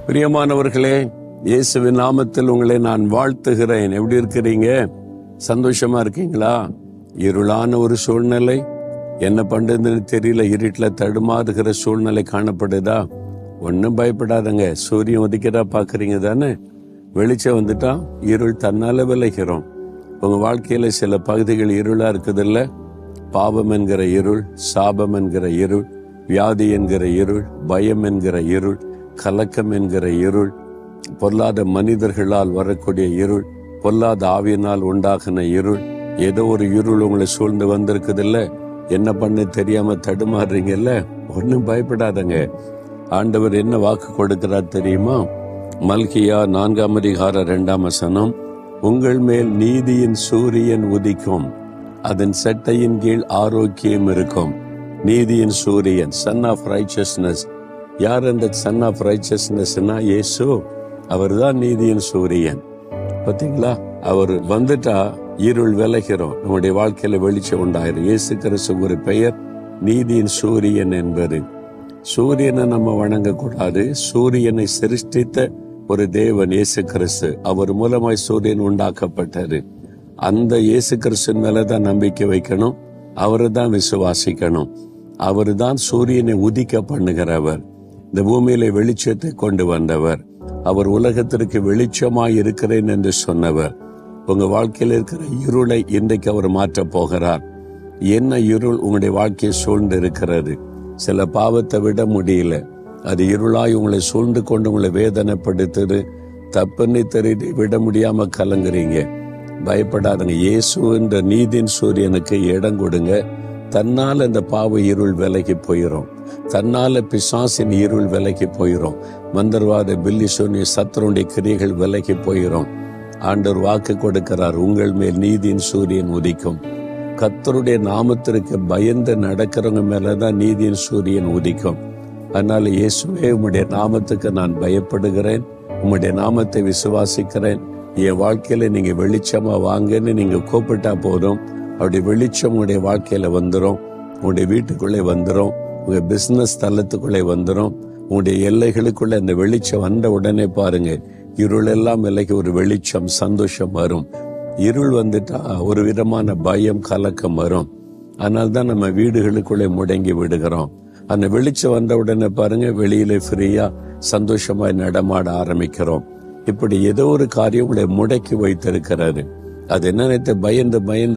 பிரியமானவர்களே, இயேசுவின் நாமத்தில் உங்களை நான் வாழ்த்துகிறேன். எப்படி இருக்கிறீங்க? சந்தோஷமா இருக்கீங்களா? இருளான ஒரு சூழ்நிலை, என்ன பண்றதுன்னு தெரியல, இருட்டில் தடுமாறுகிற சூழ்நிலை காணப்படுதா? ஒன்றும் பயப்படாதங்க. சூரியன் உதிக்கிறா பாக்குறீங்க தானே? வெளிச்சம் வந்துட்டா இருள் தன்னால விளைகிறோம். உங்க வாழ்க்கையில சில பகுதிகள் இருளா இருக்குதில்ல? பாவம் என்கிற இருள், சாபம் என்கிற இருள், வியாதி என்கிற இருள், பயம் என்கிற இருள், கலக்கம் என்கிற இருள், பொல்லாத மனிதர்களால் வரக்கூடிய இருள், பொல்லாத ஆவியினால் உண்டாகின இருள், ஏதோ ஒரு இருள் உங்களை சூழ்ந்து வந்திருக்குதில்ல? என்ன பண்ண தெரியாம தடுமாறுறீங்கல்ல? ஒன்னும் பயப்படாதங்க. ஆண்டவர் என்ன வாக்கு கொடுக்கிறார் தெரியுமா? மல்கியா 4:2 உங்கள் மேல் நீதியின் சூரியன் உதிக்கும், அதன் செட்டையின் கீழ் ஆரோக்கியம் இருக்கும். நீதியின் சூரியன், சன் ஆஃப் ரைச்சஸ்னஸ். யார் அந்த சன் ஆஃப் ரைச்சஸ்னஸ்னா? இயேசு. அவர் தான் நீதியின் சூரியன். பார்த்தீங்களா? அவர் வந்துட்டா இருள் விலகிறோம், நம்முடைய வாழ்க்கையில வெளிச்சம் உண்டாயிரும். இயேசு கிறிஸ்து ஒரு பெயர் நீதியின் சூரியன் என்பது. சூரியனை நம்ம வணங்கக்கூடாது. சூரியனை சிருஷ்டித்த ஒரு தேவன் இயேசு கிறிஸ்து. அவர் மூலமாய் சூரியன் உண்டாக்கப்பட்டது. அந்த இயேசு கிறிஸ்து மேலதான் நம்பிக்கை வைக்கணும். அவரை தான் விசுவாசிக்கணும். அவரு தான் சூரியனை உதிக்க பண்ணுகிறவர். இந்த பூமியில வெளிச்சத்தை கொண்டு வந்தவர். அவர் உலகத்திற்கு வெளிச்சமாய் இருக்கிறேன் என்று சொன்னவர். உங்க வாழ்க்கையில் இருக்கிற இருளை இன்றைக்கு அவர் மாற்ற போகிறார். என்ன இருள் உங்களுடைய வாழ்க்கையை சூழ்ந்து இருக்கிறது? சில பாவத்தை விட முடியல, அது இருளாய் உங்களை சூழ்ந்து கொண்டு உங்களை வேதனைப்படுத்துது. தப்புன்னு தெரிந்து விட முடியாம கலங்குறீங்க. பயப்படாதுங்க. இயேசு என்ற நீதியின் சூரியனுக்கு இடம் கொடுங்க. தன்னால இந்த பாவ இருள் விலகி போயிடும். தன்னால பிசாசின் இருள் விலகி போயிடும். மந்திரவாத பில்லி சூனிய சத்துருடைய கிரியைகள் விலகி போயிடும். ஆண்டவர் வாக்கு கொடுக்கிறார், உங்கள் மேல் நீதியின் சூரியன் உதிக்கும். கர்த்தருடைய நாமத்திற்கு பயந்து நடக்கிறவங்க மேலதான் நீதியின் சூரியன் உதிக்கும். அதனால இயேசுவே, உம்முடைய நாமத்துக்கு நான் பயப்படுகிறேன், உம்முடைய நாமத்தை விசுவாசிக்கிறேன், என் வாழ்க்கையில நீங்க வெளிச்சமா வாங்கன்னு நீங்க கூப்பிட்டா போதும். அப்படி வெளிச்சம் உங்களுடைய வாழ்க்கையில வந்துடும். உங்களுடைய வீட்டுக்குள்ளே வந்துடும். உங்க பிசினஸ் தளத்துக்குள்ளே வந்துடும். உங்களுடைய எல்லைகளுக்குள்ள அந்த வெளிச்சம் வந்த உடனே பாருங்க, இருள் எல்லாம் விலகி ஒரு வெளிச்சம், சந்தோஷம் வரும். இருள் வந்துட்டா ஒரு விதமான பயம், கலக்கம் வரும். அதனால்தான் நம்ம வீடுகளுக்குள்ளே முடங்கி விடுகிறோம். அந்த வெளிச்சம் வந்த உடனே பாருங்க, வெளியில ஃப்ரீயா சந்தோஷமாய் நடமாட ஆரம்பிக்கிறோம். இப்படி ஏதோ ஒரு காரியம் உங்களை முடக்கி வைத்திருக்கிறாரு. அது என்ன, பயந்து பயந்து